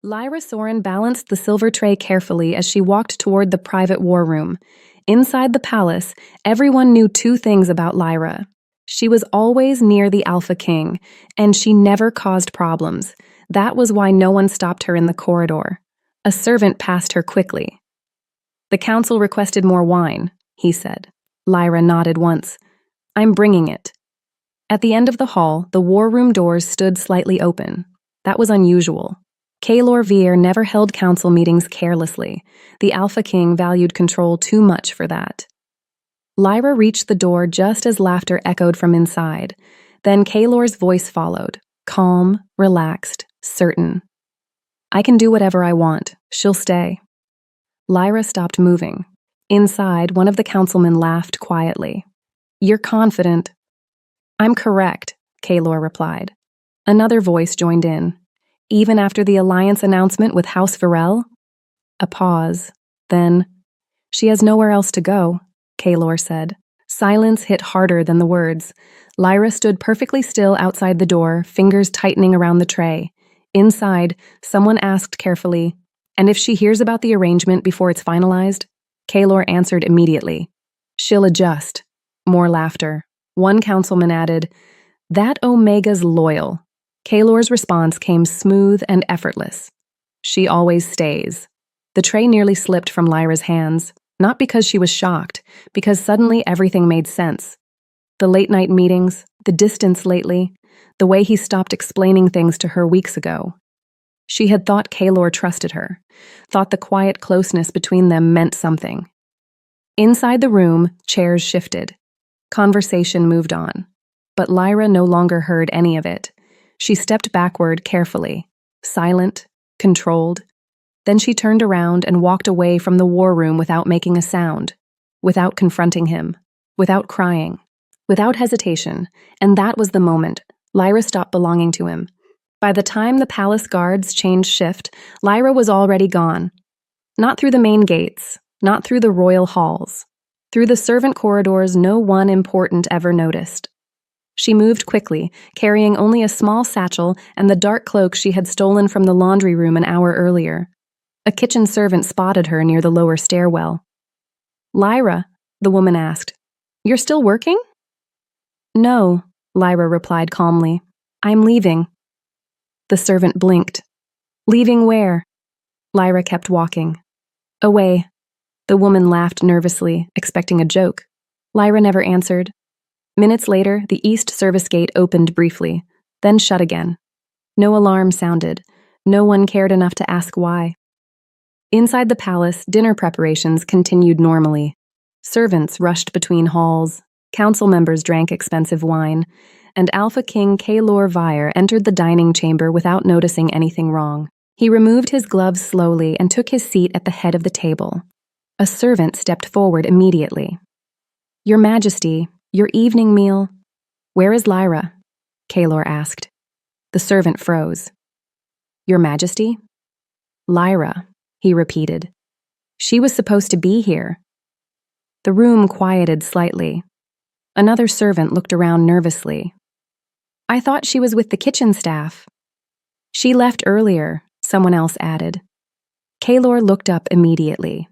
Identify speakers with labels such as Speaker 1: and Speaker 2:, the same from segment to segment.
Speaker 1: Lyra Soren balanced the silver tray carefully as she walked toward the private war room. Inside the palace, everyone knew two things about Lyra. She was always near the Alpha King, and she never caused problems. That was why no one stopped her in the corridor. A servant passed her quickly. "The council requested more wine," he said. Lyra nodded once. "I'm bringing it." At the end of the hall, the war room doors stood slightly open. That was unusual. Kaelor Vir never held council meetings carelessly. The Alpha King valued control too much for that. Lyra reached the door just as laughter echoed from inside. Then Kaelor's voice followed, calm, relaxed, certain. "I can do whatever I want. She'll stay." Lyra stopped moving. Inside, one of the councilmen laughed quietly. "You're confident." "I'm correct," Kaelor replied. Another voice joined in. "Even after the alliance announcement with House Varel?" A pause. Then, "She has nowhere else to go," Kaelor said. Silence hit harder than the words. Lyra stood perfectly still outside the door, fingers tightening around the tray. Inside, someone asked carefully, "And if she hears about the arrangement before it's finalized?" Kaelor answered immediately, "She'll adjust." More laughter. One councilman added, "That Omega's loyal." Kaelor's response came smooth and effortless. "She always stays." The tray nearly slipped from Lyra's hands, not because she was shocked, because suddenly everything made sense. The late-night meetings, the distance lately, the way he stopped explaining things to her weeks ago. She had thought Kaelor trusted her, thought the quiet closeness between them meant something. Inside the room, chairs shifted. Conversation moved on. But Lyra no longer heard any of it. She stepped backward carefully, silent, controlled. Then she turned around and walked away from the war room without making a sound, without confronting him, without crying, without hesitation. And that was the moment Lyra stopped belonging to him. By the time the palace guards changed shift, Lyra was already gone. Not through the main gates, not through the royal halls. Through the servant corridors no one important ever noticed. She moved quickly, carrying only a small satchel and the dark cloak she had stolen from the laundry room an hour earlier. A kitchen servant spotted her near the lower stairwell. "Lyra," the woman asked, "you're still working?" "No," Lyra replied calmly. "I'm leaving." The servant blinked. "Leaving where?" Lyra kept walking. "Away." The woman laughed nervously, expecting a joke. Lyra never answered. Minutes later, the east service gate opened briefly, then shut again. No alarm sounded. No one cared enough to ask why. Inside the palace, dinner preparations continued normally. Servants rushed between halls, council members drank expensive wine, and Alpha King Kaelor Vir entered the dining chamber without noticing anything wrong. He removed his gloves slowly and took his seat at the head of the table. A servant stepped forward immediately. "Your Majesty, your evening meal." "Where is Lyra?" Kaelor asked. The servant froze. "Your Majesty?" "Lyra," he repeated. "She was supposed to be here." The room quieted slightly. Another servant looked around nervously. "I thought she was with the kitchen staff." "She left earlier," someone else added. Kaelor looked up immediately.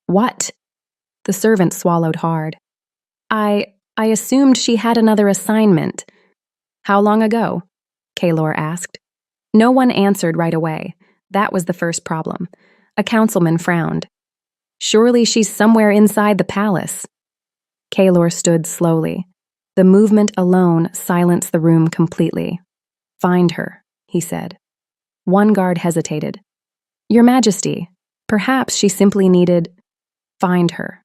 Speaker 1: "What?" The servant swallowed hard. I assumed she had another assignment." "How long ago?" Kaelor asked. No one answered right away. That was the first problem. A councilman frowned. "Surely she's somewhere inside the palace." Kaelor stood slowly. The movement alone silenced the room completely. "Find her," he said. One guard hesitated. "Your Majesty, perhaps she simply needed—" "Find her."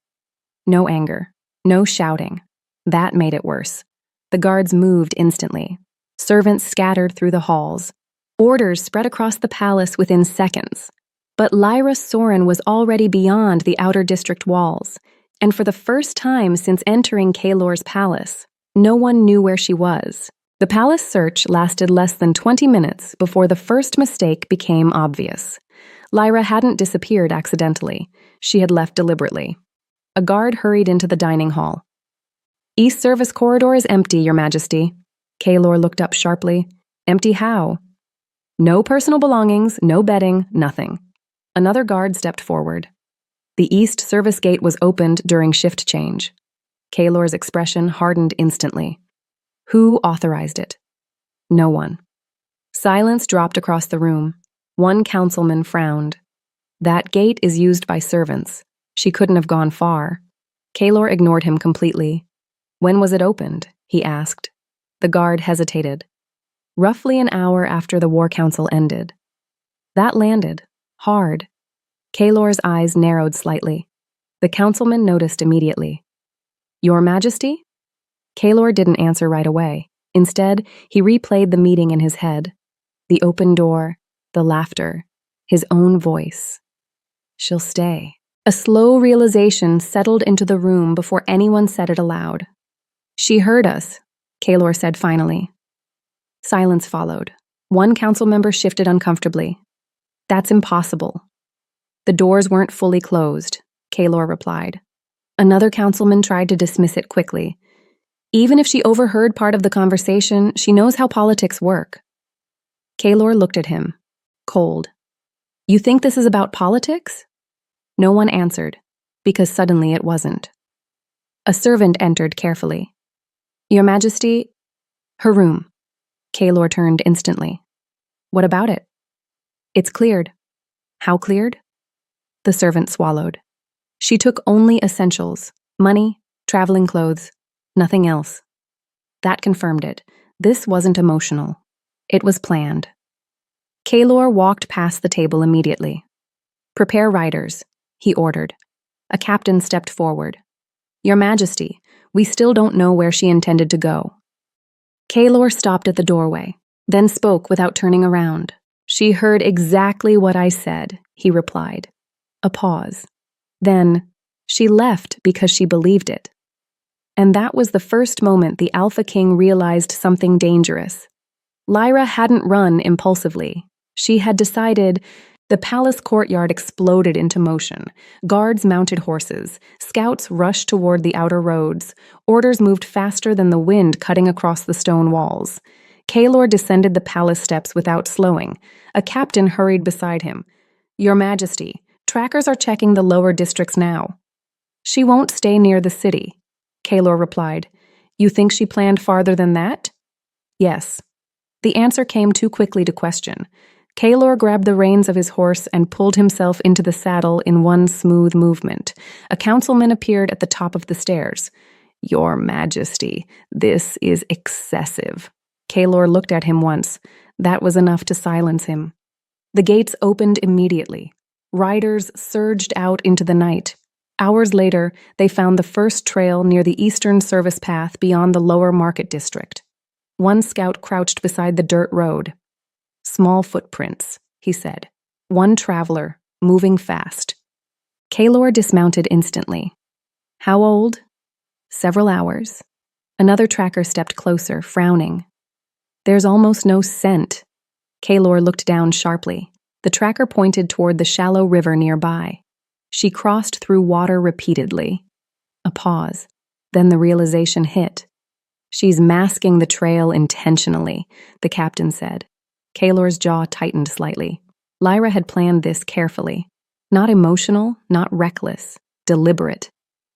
Speaker 1: No anger, no shouting. That made it worse. The guards moved instantly. Servants scattered through the halls. Orders spread across the palace within seconds. But Lyra Soren was already beyond the outer district walls, and for the first time since entering Kaelor's palace, no one knew where she was. The palace search lasted less than 20 minutes before the first mistake became obvious. Lyra hadn't disappeared accidentally. She had left deliberately. A guard hurried into the dining hall. "East service corridor is empty, Your Majesty." Kaelor looked up sharply. "Empty how?" No personal belongings, no bedding, nothing. Another guard stepped forward. The east service gate was opened during shift change. Kaylor's expression hardened instantly. Who authorized it? No one. Silence dropped across the room. One councilman frowned. That gate is used by servants. She couldn't have gone far. Kaylor ignored him completely. When was it opened? He asked. The guard hesitated. Roughly an hour after the War Council ended. That landed. Hard. Kaylor's eyes narrowed slightly. The councilman noticed immediately. Your Majesty? Kaylor didn't answer right away. Instead, he replayed the meeting in his head. The open door, the laughter, his own voice. She'll stay. A slow realization settled into the room before anyone said it aloud. She heard us, Kaylor said finally. Silence followed. One council member shifted uncomfortably. That's impossible. The doors weren't fully closed, Kaylor replied. Another councilman tried to dismiss it quickly. Even if she overheard part of the conversation, she knows how politics work. Kaylor looked at him, cold. You think this is about politics? No one answered, because suddenly it wasn't. A servant entered carefully. Your Majesty, her room. Kaylor turned instantly. What about it? It's cleared. How cleared? The servant swallowed. She took only essentials, money, traveling clothes, nothing else. That confirmed it. This wasn't emotional. It was planned. Kaylor walked past the table immediately. Prepare riders, he ordered. A captain stepped forward. Your Majesty, we still don't know where she intended to go. Kaylor stopped at the doorway, then spoke without turning around. She heard exactly what I said, he replied. A pause. Then, she left because she believed it. And that was the first moment the Alpha King realized something dangerous. Lyra hadn't run impulsively. She had decided. The palace courtyard exploded into motion. Guards mounted horses. Scouts rushed toward the outer roads. Orders moved faster than the wind cutting across the stone walls. Kaylor descended the palace steps without slowing. A captain hurried beside him. Your Majesty, trackers are checking the lower districts now. She won't stay near the city, Kaylor replied. You think she planned farther than that? Yes. The answer came too quickly to question. Kaylor grabbed the reins of his horse and pulled himself into the saddle in one smooth movement. A councilman appeared at the top of the stairs. Your Majesty, this is excessive. Kaylor looked at him once. That was enough to silence him. The gates opened immediately. Riders surged out into the night. Hours later, they found the first trail near the eastern service path beyond the lower market district. One scout crouched beside the dirt road. Small footprints, he said. One traveler, moving fast. Kaylor dismounted instantly. How old? Several hours. Another tracker stepped closer, frowning. There's almost no scent. Kaylor looked down sharply. The tracker pointed toward the shallow river nearby. She crossed through water repeatedly. A pause. Then the realization hit. She's masking the trail intentionally, the captain said. Kaylor's jaw tightened slightly. Lyra had planned this carefully. Not emotional, not reckless, deliberate.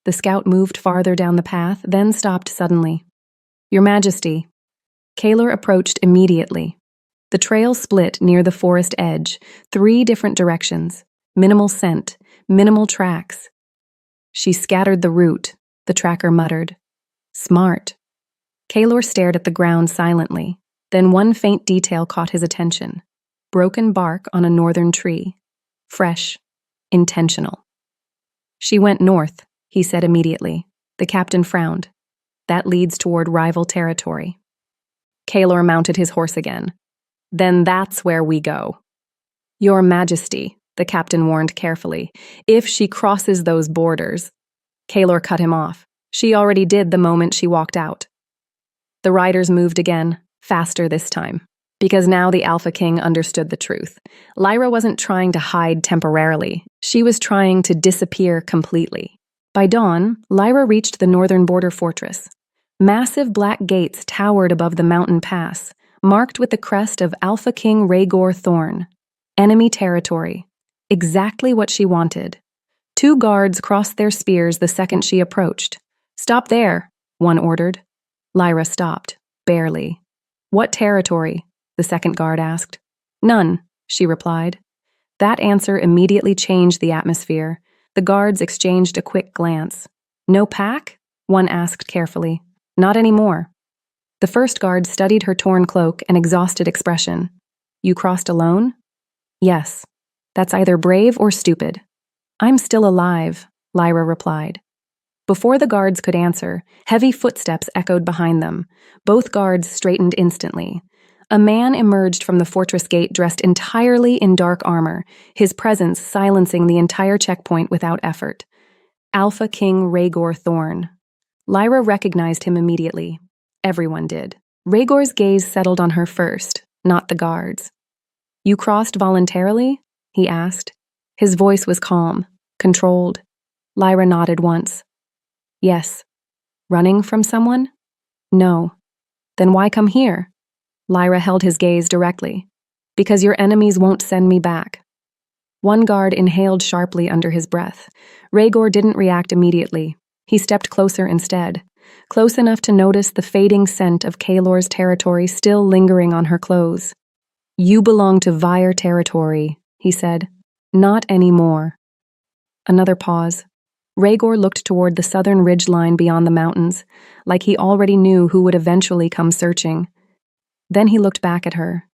Speaker 1: The scout moved farther down the path, then stopped suddenly. Your Majesty. Kaylor approached immediately. The trail split near the forest edge, 3 different directions. Minimal scent, minimal tracks. She scattered the route, the tracker muttered. Smart. Kaylor stared at the ground silently. Then one faint detail caught his attention. Broken bark on a northern tree. Fresh. Intentional. She went north, he said immediately. The captain frowned. That leads toward rival territory. Kaylor mounted his horse again. Then that's where we go. Your Majesty, the captain warned carefully. If she crosses those borders. Kaylor cut him off. She already did the moment she walked out. The riders moved again. Faster this time, because now the Alpha King understood the truth. Lyra wasn't trying to hide temporarily. She was trying to disappear completely. By dawn, Lyra reached the northern border fortress. Massive black gates towered above the mountain pass. marked with the crest of Alpha King Rhaegor Thorne. Enemy territory. Exactly what she wanted. 2 guards crossed their spears the second she approached. "Stop there," one ordered. Lyra stopped, barely. "What territory?" the second guard asked. "None," she replied. That answer immediately changed the atmosphere. The guards exchanged a quick glance. "No pack?" one asked carefully. "Not anymore." The first guard studied her torn cloak and exhausted expression. "You crossed alone?" "Yes. That's either brave or stupid." "I'm still alive," Lyra replied. Before the guards could answer, heavy footsteps echoed behind them. Both guards straightened instantly. A man emerged from the fortress gate dressed entirely in dark armor, his presence silencing the entire checkpoint without effort. Alpha King Rhaegor Thorne. Lyra recognized him immediately. Everyone did. Rhaegor's gaze settled on her first, not the guards. "You crossed voluntarily?" he asked. His voice was calm, controlled. Lyra nodded once. "Yes." "Running from someone?" "No." "Then why come here?" Lyra held his gaze directly. "Because your enemies won't send me back." One guard inhaled sharply under his breath. Rhaegor didn't react immediately. He stepped closer instead, close enough to notice the fading scent of Kaelor's territory still lingering on her clothes. "You belong to Vire territory," he said. "Not anymore." Another pause. Rhaegor looked toward the southern ridge line beyond the mountains, like he already knew who would eventually come searching. Then he looked back at her.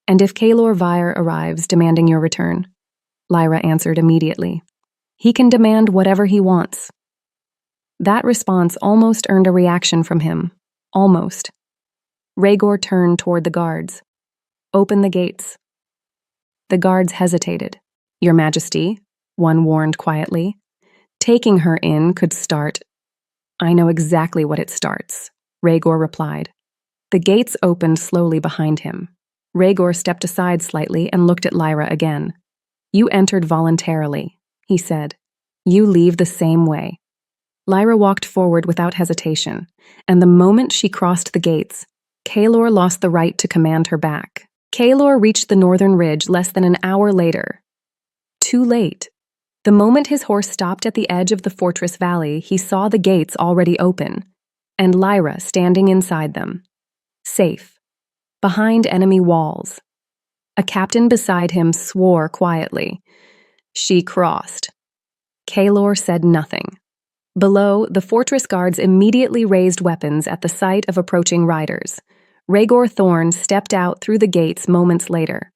Speaker 1: "And if Kaelor Vire arrives demanding your return?" Lyra answered immediately. "He can demand whatever he wants." That response almost earned a reaction from him. Almost. Rhaegor turned toward the guards. "Open the gates." The guards hesitated. "Your Majesty," one warned quietly. "Taking her in could start—" "I know exactly what it starts," Rhaegor replied. The gates opened slowly behind him. Rhaegor stepped aside slightly and looked at Lyra again. "You entered voluntarily," he said. "You leave the same way." Lyra walked forward without hesitation, and the moment she crossed the gates, Kaelor lost the right to command her back. Kaelor reached the northern ridge less than an hour later. Too late. The moment his horse stopped at the edge of the fortress valley, he saw the gates already open, and Lyra standing inside them. Safe. Behind enemy walls. A captain beside him swore quietly. She crossed. Kaelor said nothing. Below, the fortress guards immediately raised weapons at the sight of approaching riders. Rhaegor Thorne stepped out through the gates moments later.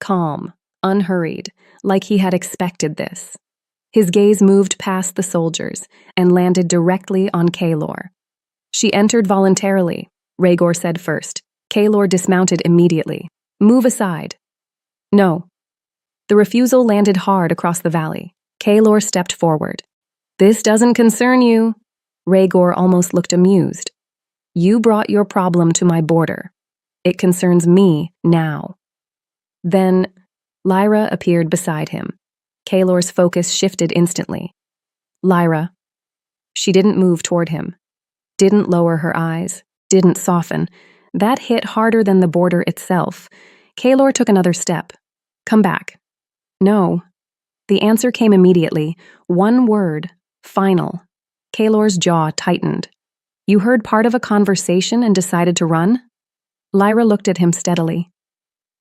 Speaker 1: Calm, unhurried, like he had expected this. His gaze moved past the soldiers and landed directly on Kaelor. "She entered voluntarily," Rhaegor said first. Kaelor dismounted immediately. "Move aside." "No." The refusal landed hard across the valley. Kaelor stepped forward. "This doesn't concern you." Rhaegor almost looked amused. "You brought your problem to my border. It concerns me now." Then Lyra appeared beside him. Kaelor's focus shifted instantly. "Lyra." She didn't move toward him, didn't lower her eyes, didn't soften. That hit harder than the border itself. Kaelor took another step. "Come back." "No." The answer came immediately. One word. Final. Kaelor's jaw tightened. "You heard part of a conversation and decided to run?" Lyra looked at him steadily.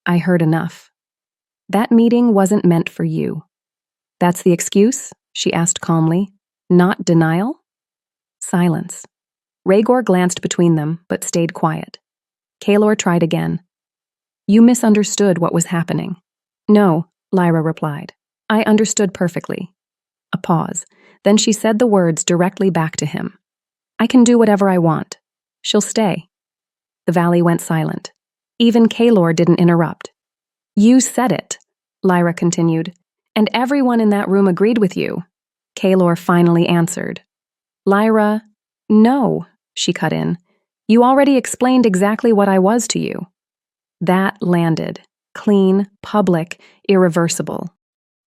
Speaker 1: "I heard enough. That meeting wasn't meant for you." "That's the excuse?" she asked calmly. "Not denial?" Silence. Rhaegor glanced between them, but stayed quiet. Kaelor tried again. "You misunderstood what was happening." "No," Lyra replied. "I understood perfectly." A pause. Then she said the words directly back to him. "I can do whatever I want. She'll stay." The valley went silent. Even Kaelor didn't interrupt. "You said it," Lyra continued, "and everyone in that room agreed with you." Kaelor finally answered. "Lyra, no," she cut in. "You already explained exactly what I was to you." That landed. Clean, public, irreversible.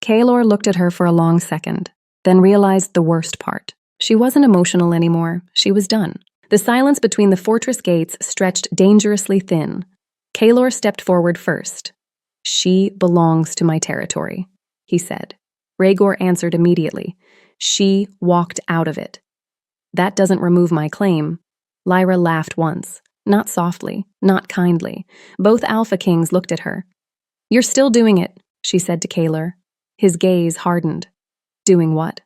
Speaker 1: Kaelor looked at her for a long second, then realized the worst part. She wasn't emotional anymore. She was done. The silence between the fortress gates stretched dangerously thin. Kaelor stepped forward first. "She belongs to my territory," he said. Rhaegor answered immediately. "She walked out of it." "That doesn't remove my claim." Lyra laughed once, not softly, not kindly. Both Alpha Kings looked at her. "You're still doing it," she said to Kaelor. His gaze hardened. "Doing what?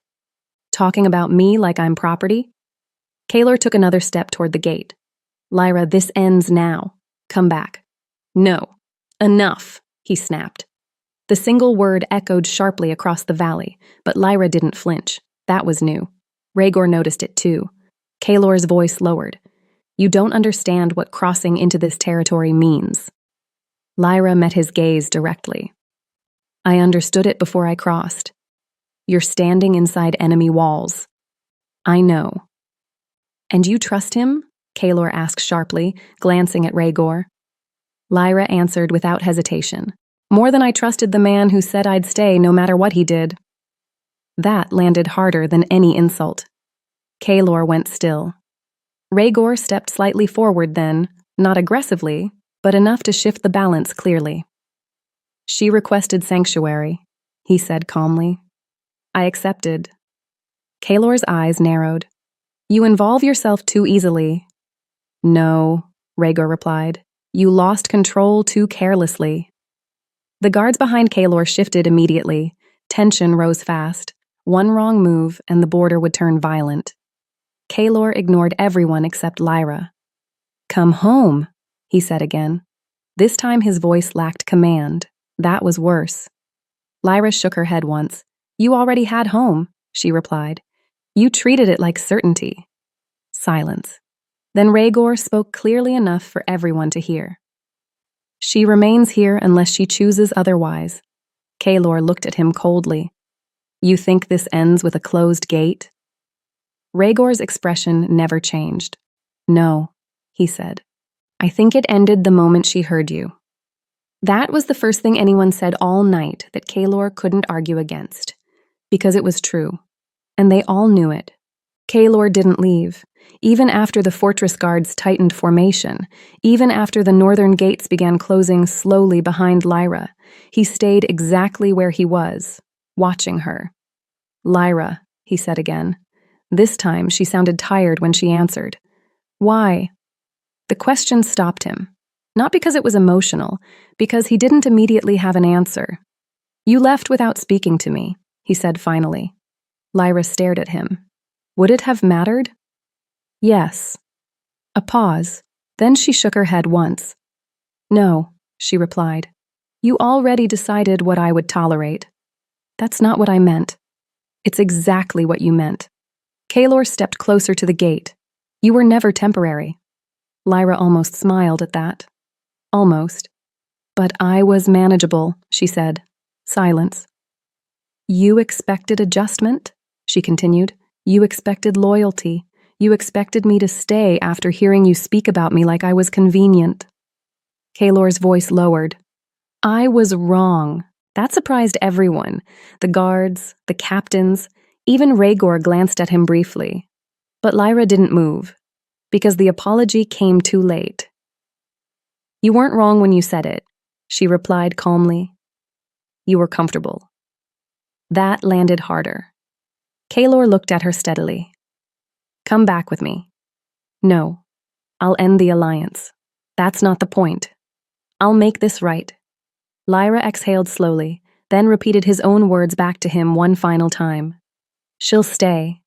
Speaker 1: Talking about me like I'm property?" Kaelor took another step toward the gate. "Lyra, this ends now. Come back." "No. Enough," he snapped. The single word echoed sharply across the valley, but Lyra didn't flinch. That was new. Rhaegor noticed it too. Kaelor's voice lowered. "You don't understand what crossing into this territory means." Lyra met his gaze directly. "I understood it before I crossed. You're standing inside enemy walls." "I know." "And you trust him?" Kaelor asked sharply, glancing at Rhaegor. Lyra answered without hesitation. "More than I trusted the man who said I'd stay no matter what he did." That landed harder than any insult. Kaelor went still. Rhaegor stepped slightly forward then, not aggressively, but enough to shift the balance clearly. "She requested sanctuary," he said calmly. "I accepted." Kaelor's eyes narrowed. "You involve yourself too easily." "No," Rhaegor replied. "You lost control too carelessly." The guards behind Kaelor shifted immediately. Tension rose fast. One wrong move, and the border would turn violent. Kaelor ignored everyone except Lyra. "Come home," he said again. This time his voice lacked command. That was worse. Lyra shook her head once. "You already had home," she replied. "You treated it like certainty." Silence. Then Rhaegor spoke clearly enough for everyone to hear. "She remains here unless she chooses otherwise." Kaelor looked at him coldly. "You think this ends with a closed gate?" Rhaegor's expression never changed. "No," he said. "I think it ended the moment she heard you." That was the first thing anyone said all night that Kaelor couldn't argue against, because it was true, and they all knew it. Kaelor didn't leave, even after the fortress guards tightened formation, even after the northern gates began closing slowly behind Lyra. He stayed exactly where he was, watching her. "Lyra," he said again. This time she sounded tired when she answered. "Why?" The question stopped him. Not because it was emotional, because he didn't immediately have an answer. "You left without speaking to me," he said finally. Lyra stared at him. Would it have mattered? Yes. A pause. Then she shook her head once. "No," she replied. "You already decided what I would tolerate." "That's not what I meant." "It's exactly what you meant." Kaelor stepped closer to the gate. "You were never temporary." Lyra almost smiled at that. Almost. "But I was manageable," she said. Silence. "You expected adjustment?" she continued. "You expected loyalty. You expected me to stay after hearing you speak about me like I was convenient." Kaelor's voice lowered. "I was wrong." That surprised everyone. The guards, the captains, even Rhaegor glanced at him briefly. But Lyra didn't move, because the apology came too late. "You weren't wrong when you said it," she replied calmly. "You were comfortable." That landed harder. Kaelor looked at her steadily. "Come back with me." "No. I'll end the alliance. That's not the point. I'll make this right." Lyra exhaled slowly, then repeated his own words back to him one final time. "She'll stay."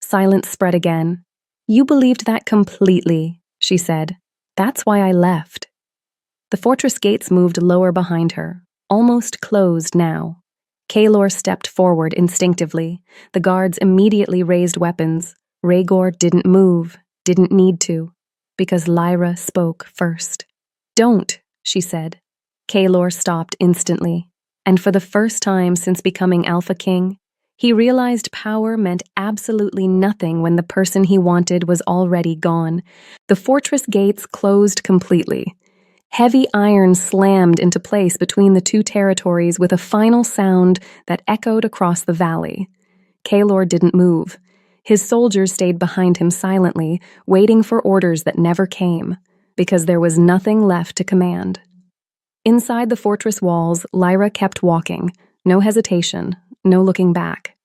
Speaker 1: Silence spread again. "You believed that completely," she said. "That's why I left." The fortress gates moved lower behind her, almost closed now. Kaelor stepped forward instinctively. The guards immediately raised weapons. Rhaegor didn't move, didn't need to, because Lyra spoke first. "Don't," she said. Kaelor stopped instantly, and for the first time since becoming Alpha King, he realized power meant absolutely nothing when the person he wanted was already gone. The fortress gates closed completely. Heavy iron slammed into place between the two territories with a final sound that echoed across the valley. Kaelor didn't move. His soldiers stayed behind him silently, waiting for orders that never came, because there was nothing left to command. Inside the fortress walls, Lyra kept walking, no hesitation, no looking back.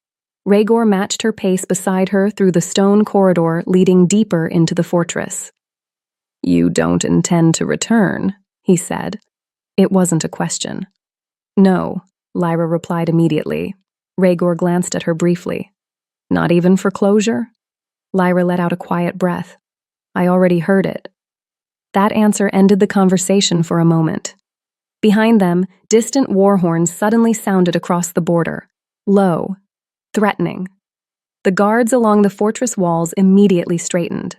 Speaker 1: Rhaegor matched her pace beside her through the stone corridor leading deeper into the fortress. "You don't intend to return," he said. It wasn't a question. "No," Lyra replied immediately. Rhaegor glanced at her briefly. "Not even for closure?" Lyra let out a quiet breath. "I already heard it." That answer ended the conversation for a moment. Behind them, distant war horns suddenly sounded across the border, low, threatening. The guards along the fortress walls immediately straightened.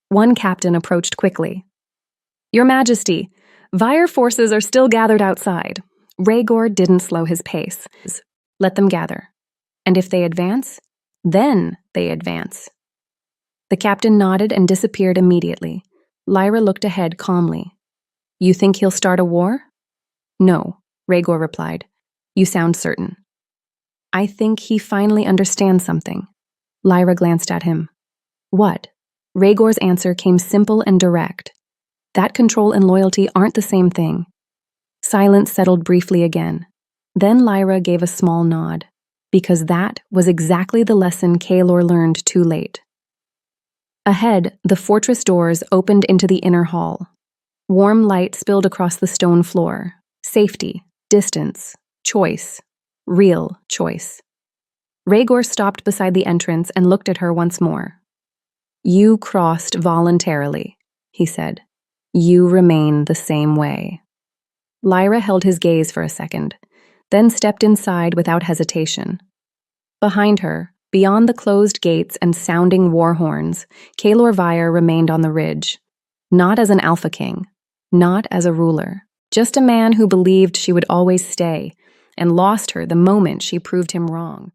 Speaker 1: One captain approached quickly. "Your Majesty, Vair forces are still gathered outside." Rhaegor didn't slow his pace. "Let them gather. And if they advance, then they advance." The captain nodded and disappeared immediately. Lyra looked ahead calmly. "You think he'll start a war?" "No," Rhaegor replied. "You sound certain." "I think he finally understands something." Lyra glanced at him. "What?" Rhaegor's answer came simple and direct. "That control and loyalty aren't the same thing." Silence settled briefly again. Then Lyra gave a small nod, because that was exactly the lesson Kaelor learned too late. Ahead, the fortress doors opened into the inner hall. Warm light spilled across the stone floor. Safety, distance, choice, real choice. Rhaegor stopped beside the entrance and looked at her once more. "You crossed voluntarily," he said. "You remain the same way." Lyra held his gaze for a second, then stepped inside without hesitation. Behind her, beyond the closed gates and sounding war horns, Kaelor Vair remained on the ridge. Not as an Alpha King, not as a ruler, just a man who believed she would always stay, and lost her the moment she proved him wrong.